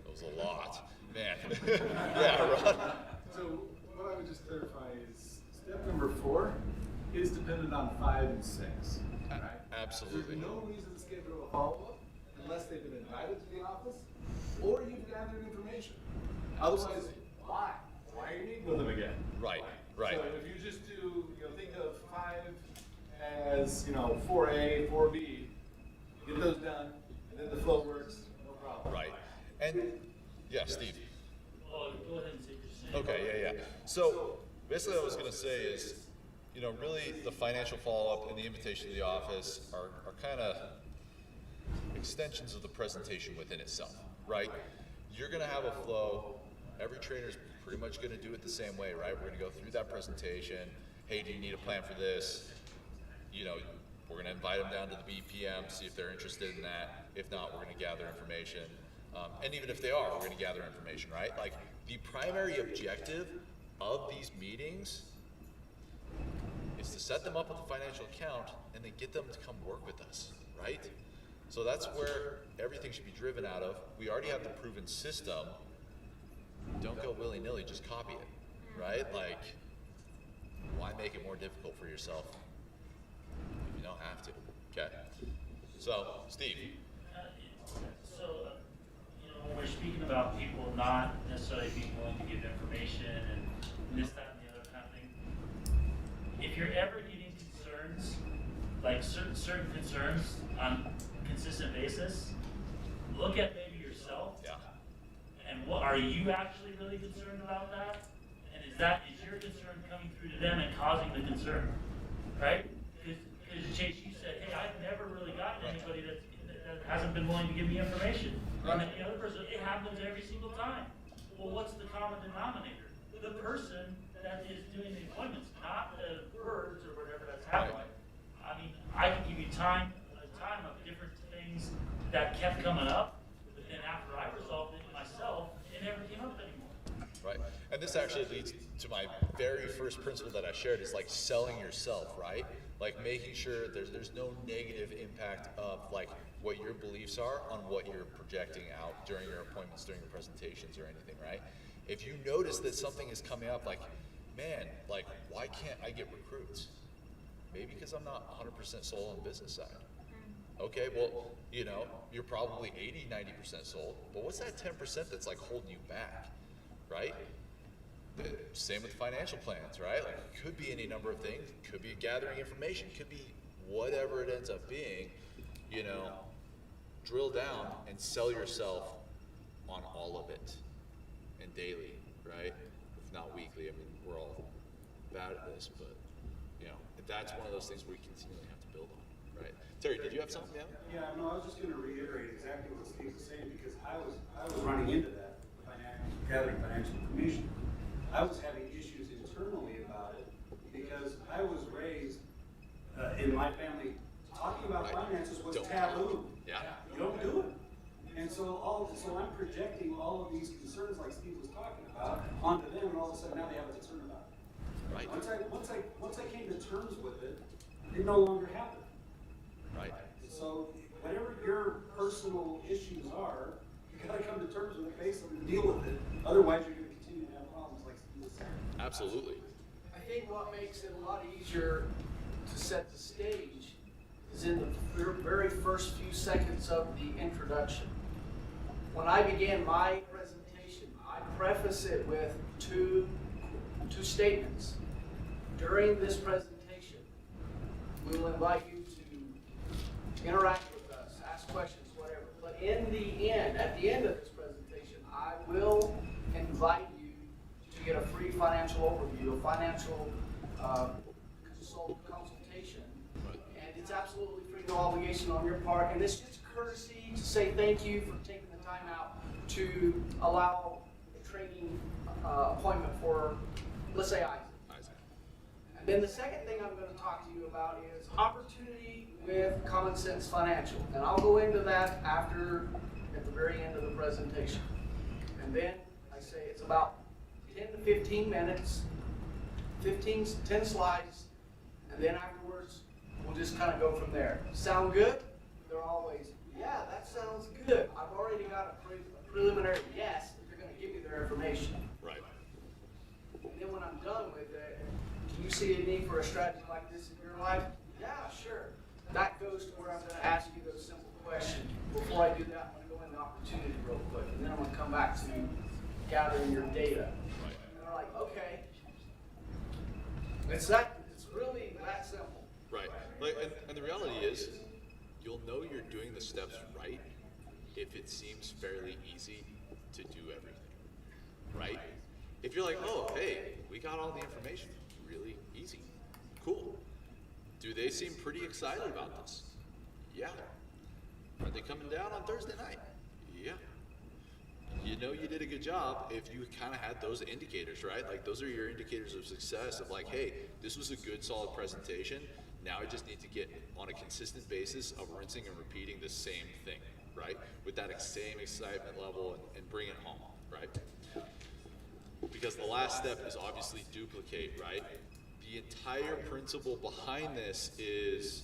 Speaker 12: was a lot, man. Yeah, Ron.
Speaker 11: So what I would just clarify is step number 4 is dependent on 5 and 6. Right?
Speaker 12: Absolutely.
Speaker 11: There's no reason to schedule a follow-up unless they've been invited to the office or you've gathered information. Otherwise, why? Why are you meeting with them again?
Speaker 12: Right, right.
Speaker 11: So if you just do, think of 5 as, 4A, 4B, get those done, and then the flow works, no problem.
Speaker 12: Right. And, yeah, Steve.
Speaker 13: Oh, go ahead and say your thing.
Speaker 12: Okay, yeah. So, basically what I was going to say is, really the financial follow-up and the invitation to the office are kind of extensions of the presentation within itself, right? You're going to have a flow. Every trainer's pretty much going to do it the same way, right? We're going to go through that presentation. Hey, do you need a plan for this? We're going to invite them down to the BPM, see if they're interested in that. If not, we're going to gather information. And even if they are, we're going to gather information, right? Like, the primary objective of these meetings is to set them up with a financial account and then get them to come work with us, right? So that's where everything should be driven out of. We already have the proven system. Don't go willy-nilly, just copy it, right? Like, why make it more difficult for yourself if you don't have to? Okay. So, Steve.
Speaker 13: When we're speaking about people not necessarily being willing to give information and this, that, and the other kind of thing, if you're ever getting concerns, like certain concerns on a consistent basis, look at maybe yourself.
Speaker 12: Yeah.
Speaker 13: And what are you actually really concerned about that? And is your concern coming through to them and causing the concern, right? Because Chase, you said, hey, I've never really gotten anybody that hasn't been willing to give me information. And then the other person, it happens every single time. Well, what's the common denominator? The person that is doing the appointments, not the birds or whatever that's happening. I mean, I can give you a time of different things that kept coming up, but then after I resolved it myself, it never came up anymore.
Speaker 12: Right. And this actually leads to my very first principle that I shared is like selling yourself, right? Like making sure there's no negative impact of like what your beliefs are on what you're projecting out during your appointments, during your presentations or anything, right? If you notice that something is coming up like, man, like why can't I get recruits? Maybe because I'm not 100% sold on the business side. Okay, well, you're probably 80, 90% sold, but what's that 10% that's like holding you back, right? Same with financial plans, right? Like it could be any number of things. It could be gathering information. It could be whatever it ends up being. Drill down and sell yourself on all of it, and daily, right? If not weekly. I mean, we're all bad at this, but that's one of those things we continually have to build on, right? Terry, did you have something?
Speaker 3: Yeah, no, I was just going to reiterate exactly what Steve was saying because I was running into that gathering financial information. I was having issues internally about it because I was raised in my family talking about finances was taboo.
Speaker 12: Yeah.
Speaker 3: You don't do it. And so I'm projecting all of these concerns like Steve was talking about onto them, and all of a sudden now they have a concern about it.
Speaker 12: Right.
Speaker 3: Once I came to terms with it, it no longer happened.
Speaker 12: Right.
Speaker 3: So whatever your personal issues are, you gotta come to terms with it, face them, and deal with it. Otherwise, you're gonna continue to have problems like Steve was saying.
Speaker 12: Absolutely.
Speaker 14: I think what makes it a lot easier to set the stage is in the very first few seconds of the introduction. When I began my presentation, I preface it with two statements. During this presentation, invite you to interact with us, ask questions, whatever. But in the end, at the end of this presentation, I will invite you to get a free financial overview, a financial consultation. And it's absolutely free, no obligation on your part. And it's just courtesy to say thank you for taking the time out to allow a training appointment for, let's say, Isaac. And then the second thing I'm going to talk to you about is opportunity with Common Sense Financial. And I'll go into that at the very end of the presentation. And then I say it's about 10 to 15 minutes, 10 slides, and then afterwards, we'll just kind of go from there. Sound good? They're always, yeah, that sounds good. I've already got a preliminary yes if you're going to give me their information.
Speaker 12: Right.
Speaker 14: And then when I'm done with it, do you see a need for a strategy like this in your life? Yeah, sure. That goes to where I'm going to ask you those simple questions. Before I do that, I'm going to go into opportunity real quick, and then I'm going to come back to gathering your data.
Speaker 12: Right.
Speaker 14: And they're like, okay. It's really that simple.
Speaker 12: Right. Like, and the reality is, you'll know you're doing the steps right if it seems fairly easy to do everything. Right? If you're like, oh, hey, we got all the information, really easy. Cool. Do they seem pretty excited about this? Yeah. Are they coming down on Thursday night? Yeah. You know you did a good job if you kind of had those indicators, right? Like those are your indicators of success of like, hey, this was a good solid presentation. Now I just need to get on a consistent basis of rinsing and repeating the same thing, right? With that same excitement level and bring it home, right? Because the last step is obviously duplicate, right? The entire principle behind this is,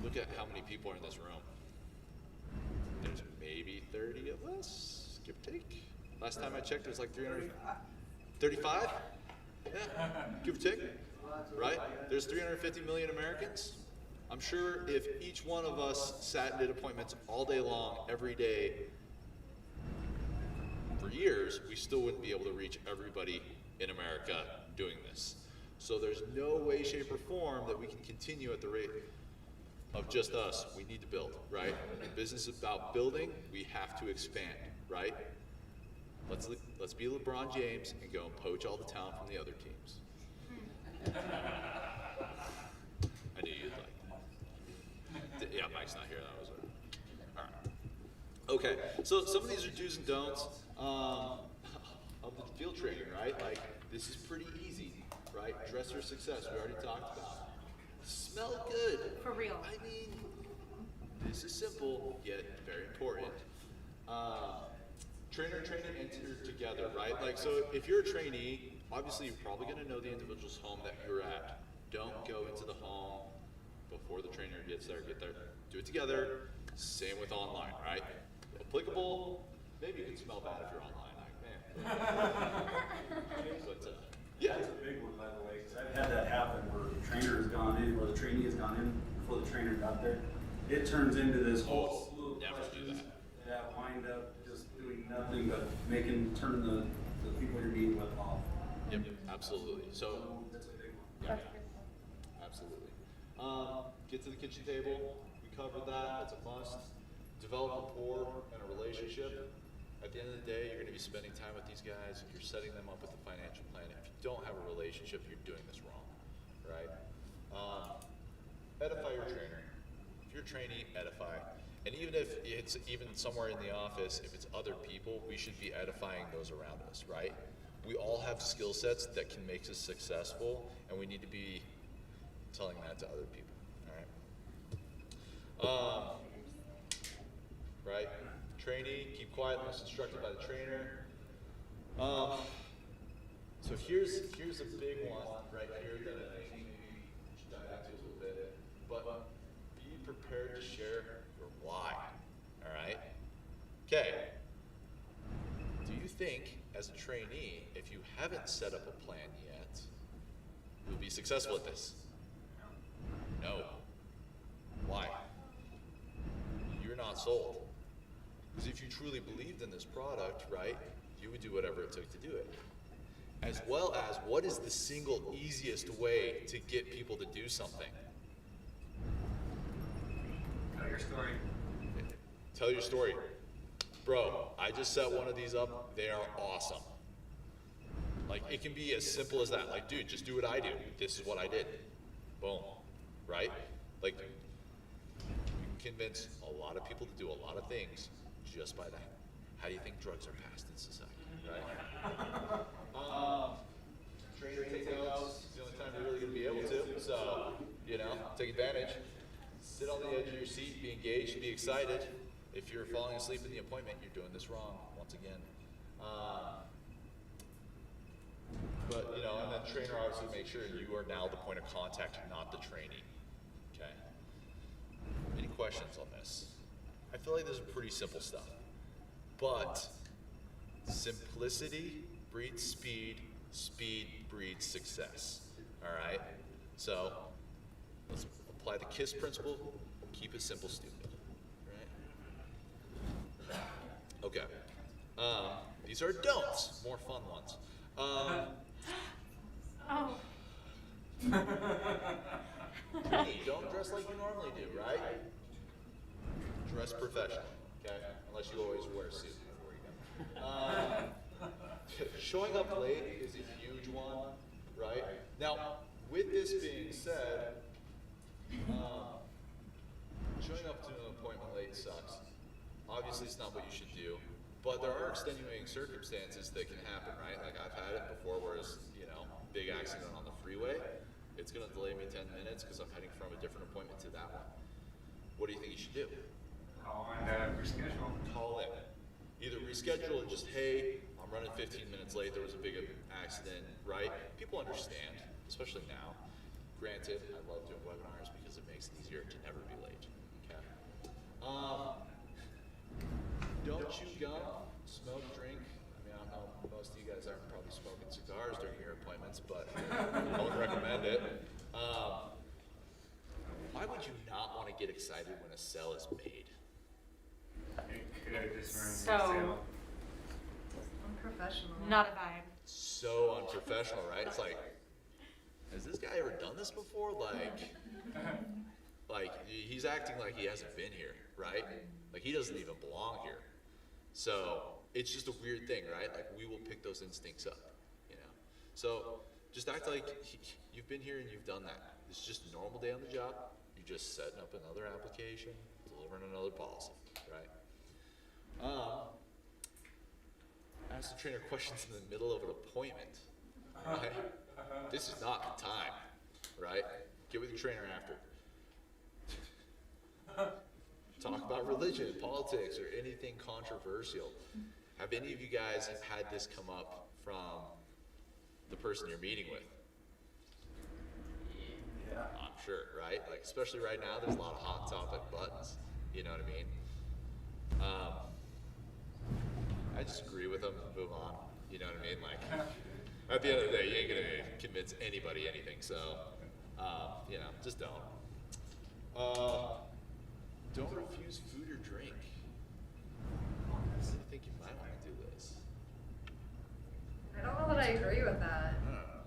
Speaker 12: look at how many people are in this room. There's maybe 30 of us, give or take. Last time I checked, it was like 335? Yeah, give or take, right? There's 350 million Americans. I'm sure if each one of us sat and did appointments all day long, every day, for years, we still wouldn't be able to reach everybody in America doing this. So there's no way, shape, or form that we can continue at the rate of just us. We need to build, right? The business is about building. We have to expand, right? Let's be LeBron James and go and poach all the talent from the other teams. I knew you'd like that. Yeah, Mike's not here. That was it. All right. Okay. So some of these are do's and don'ts of the field training, right? Like this is pretty easy, right? Dress for success. We already talked about. Smell good.
Speaker 5: For real.
Speaker 12: I mean, this is simple yet very important. Trainer and trainee enter together, right? Like, so if you're a trainee, obviously you're probably going to know the individual's home that you're at. Don't go into the home before the trainer gets there. Get there. Do it together. Same with online, right? Applicable. Maybe you can smell bad if you're online. Like, man. But, yeah.
Speaker 3: That's a big one, by the way, because I've had that happen where the trainer has gone in, or the trainee has gone in before the trainer got there. It turns into this whole slew of questions that wind up just doing nothing but turn the people you're meeting with off.
Speaker 12: Yep, absolutely. So
Speaker 3: that's a big one.
Speaker 12: Yeah, absolutely. Get to the kitchen table. We covered that. That's a must. Develop rapport and a relationship. At the end of the day, you're going to be spending time with these guys. If you're setting them up with a financial plan, if you don't have a relationship, you're doing this wrong, right? Edify your trainer. If you're a trainee, edify. And even if it's even somewhere in the office, if it's other people, we should be edifying those around us, right? We all have skill sets that can make us successful, and we need to be telling that to other people, all right? Right? Trainee, keep quiet unless instructed by the trainer. So here's a big one right here that I think maybe we should dive into a little bit. But be prepared to share your why. All right? Okay. Do you think, as a trainee, if you haven't set up a plan yet, you'll be successful at this? No. Why? You're not sold. Because if you truly believed in this product, right, you would do whatever it took to do it. as well as what is the single easiest way to get people to do something.
Speaker 3: Tell your story.
Speaker 12: Tell your story. Bro, I just set one of these up. They are awesome. Like, it can be as simple as that. Like, dude, just do what I do. This is what I did. Boom. Right? Like, you can convince a lot of people to do a lot of things just by that. How do you think drugs are passed in society? Right? Trainer, take notes. It's the only time you're really going to be able to. So, you know, take advantage. Sit on the edge of your seat, be engaged, be excited. If you're falling asleep in the appointment, you're doing this wrong, once again. But, you know, and then trainer obviously make sure you are now the point of contact, not the trainee. Okay? Any questions on this? I feel like this is pretty simple stuff. But simplicity breeds speed, speed breeds success. All right? So let's apply the KISS principle, keep it simple, stupid. Right? Okay. These are don'ts, more fun ones.
Speaker 5: Oh.
Speaker 12: Hey, don't dress like you normally do, right? Dress professional, okay? Unless you always wear a suit before you go. Showing up late is a huge one, right? Now, with this being said, showing up to an appointment late sucks. Obviously, it's not what you should do, but there are extenuating circumstances that can happen, right? Like, I've had it before where it's, you know, big accident on the freeway. It's gonna delay me 10 minutes because I'm heading from a different appointment to that one. What do you think you should do?
Speaker 3: Call and reschedule.
Speaker 12: Call in. Either reschedule or just, hey, I'm running 15 minutes late, there was a big accident, right? People understand, especially now. Granted, I love doing webinars because it makes it easier to never be late, okay? Don't chew gum, smoke, drink. I mean, I know most of you guys aren't probably smoking cigars during your appointments, but I would recommend it. Why would you not want to get excited when a cell is made?
Speaker 5: So
Speaker 8: Unprofessional.
Speaker 5: not a vibe.
Speaker 12: So unprofessional, right? It's like, has this guy ever done this before? Like he's acting like he hasn't been here, right? Like he doesn't even belong here. So it's just a weird thing, right? Like we will pick those instincts up, you know? So just act like you've been here and you've done that. It's just a normal day on the job. You're just setting up another application, delivering another policy, right? Ask the trainer questions in the middle of an appointment, right? This is not the time, right? Get with your trainer after. Talk about religion, politics, or anything controversial. Have any of you guys had this come up from the person you're meeting with? Yeah. I'm sure, right? Like, especially right now, there's a lot of hot topic buttons. You know what I mean? I just agree with them and move on. You know what I mean? Like, at the end of the day, you ain't gonna convince anybody anything. So, you know, just don't. Don't refuse food or drink. I think you might want to do this.
Speaker 8: I don't know that I agree with that.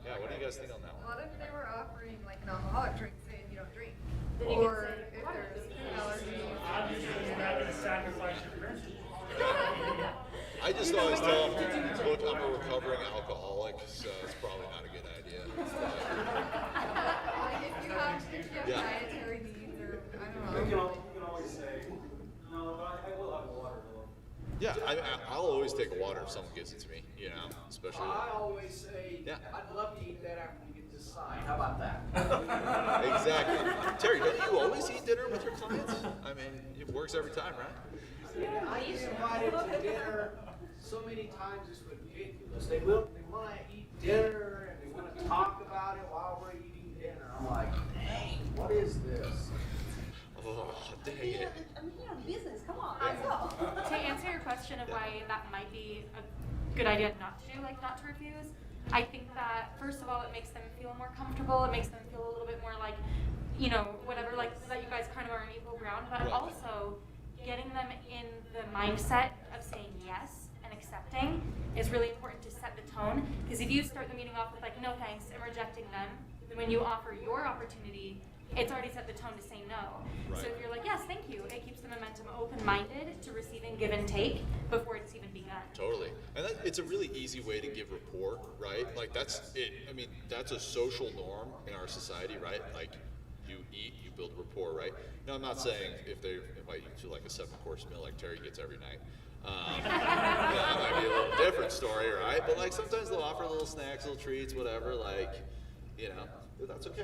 Speaker 12: Yeah, what do you guys think on that one?
Speaker 8: What if they were offering like an alcoholic drink saying you don't drink?
Speaker 5: Then you
Speaker 8: Or
Speaker 5: could say,
Speaker 8: if
Speaker 5: "Water."
Speaker 8: there's food allergies.
Speaker 13: Obviously, you're not gonna sacrifice your principles.
Speaker 12: I just always tell them, look, I'm a recovering alcoholic, so it's probably not a good idea.
Speaker 8: Like if you have
Speaker 12: Yeah.
Speaker 8: dietary needs or I don't
Speaker 3: You
Speaker 8: know.
Speaker 3: can always say, no, but I will have a water though.
Speaker 12: Yeah, I'll always take a water if someone gives it to me, you know, especially.
Speaker 14: I always say,
Speaker 12: Yeah.
Speaker 14: I'd love to eat that after you get this sign. How about that?
Speaker 12: Exactly. Terry, don't you always eat dinner with your clients? I mean, it works every time, right?
Speaker 14: I get invited to dinner so many times it's ridiculous. They want to eat dinner and they want to talk about it while we're eating dinner. I'm like, dang, what is this?
Speaker 12: Oh, dang it.
Speaker 1: I'm here on business, come on,
Speaker 12: Yeah.
Speaker 1: let's go.
Speaker 5: To answer your question of why that might be a good idea not to do, like not to refuse, I think that first of all it makes them feel more comfortable, it makes them feel a little bit more like, you know, whatever, like that you guys kind of are on equal ground, but
Speaker 12: Right.
Speaker 5: also getting them in the mindset of saying yes and accepting it's really important to set the tone, because if you start the meeting off with like, no thanks, and rejecting them, then when you offer your opportunity, it's already set the tone to say no.
Speaker 12: Right.
Speaker 5: So if you're like, yes, thank you, it keeps the momentum open-minded to receiving give and take before it's even begun.
Speaker 12: Totally. And it's a really easy way to give rapport, right? Like that's it. I mean, that's a social norm in our society, right? Like you eat, you build rapport, right? Now, I'm not saying if they invite you to like a 7-course meal like Terry gets every night. That might be a little different story, right? But like sometimes they'll offer little snacks, little treats, whatever, like, you know, that's okay.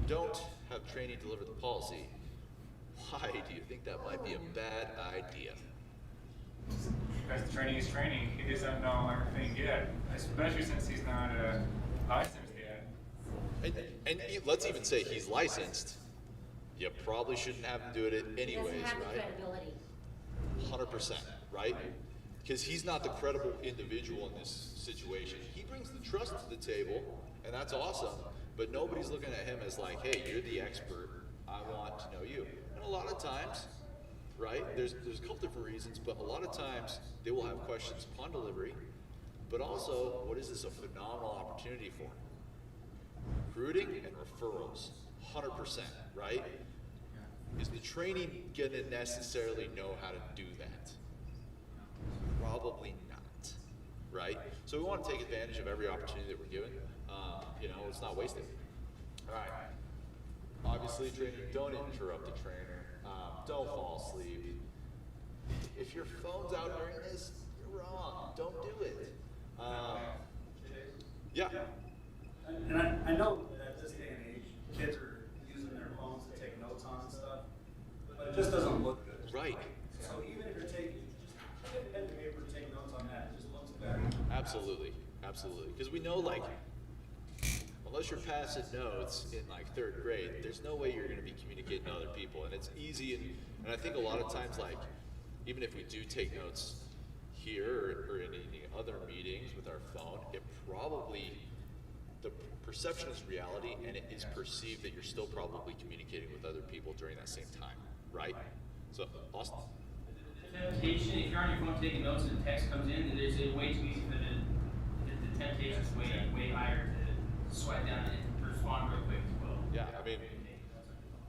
Speaker 12: Don't have training deliver the policy. Why do you think that might be a bad idea?
Speaker 2: Because training is training. He doesn't know everything yet, especially since he's not licensed yet.
Speaker 12: And let's even say he's licensed. You probably shouldn't have him do it anyways, right? 100%, right? Because he's not the credible individual in this situation. He brings the trust to the table, and that's awesome. But nobody's looking at him as like, hey, you're the expert. I want to know you. And a lot of times, right? There's a couple different reasons, but a lot of times they will have questions upon delivery. But also, what is this a phenomenal opportunity for? Recruiting and referrals, 100%, right? Is the training gonna necessarily know how to do that? Probably not, right? So we want to take advantage of every opportunity that we're given. You know, it's not wasted. All right. Obviously, training, don't interrupt the trainer. Don't fall asleep. If your phone's out during this, you're wrong. Don't do it. Yeah.
Speaker 3: And I know that at this day and age, kids are using their phones to take notes on and stuff, but it just doesn't look good.
Speaker 12: Right.
Speaker 3: So even if you're taking, just get pen and paper to take notes on that, it just looks better.
Speaker 12: Absolutely. Absolutely. Because we know, like, unless you're passing notes in like 3rd grade, there's no way you're going to be communicating to other people. And it's easy, and I think a lot of times, like, even if we do take notes here or in any other meetings with our phone, it probably, the perception is reality, and it is perceived that you're still probably communicating with other people during that same time, right? So, Austin.
Speaker 6: The temptation, if you're on your phone taking notes and text comes in, then there's a way too easy for the temptation is way higher to swipe down and respond real quick as well.
Speaker 12: Yeah, I mean,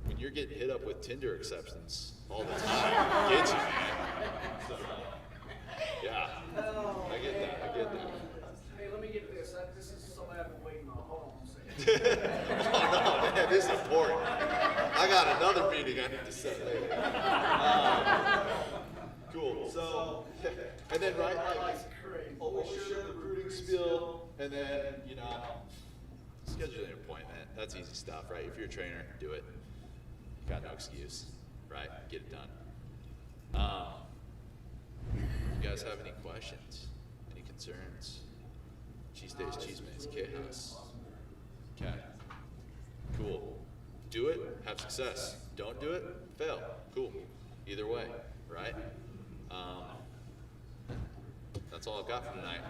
Speaker 12: when you're getting hit up with Tinder exceptions all the time, get you, man. So, yeah, I get that.
Speaker 14: Hey, let me get this. This is something I've been waiting on. Hold on a second.
Speaker 12: Oh, no, man, this is important. I got another meeting I need to set later. Cool. So, and then right, like, always share the recruiting spiel, and then, you know, schedule an appointment. That's easy stuff, right? If you're a trainer, do it. Got no excuse, right? Get it done. You guys have any questions? Any concerns? Cheese Days, Cheese Mates, K-House. Okay. Cool. Do it, have success. Don't do it, fail. Cool. Either way, right? That's all I've got for tonight.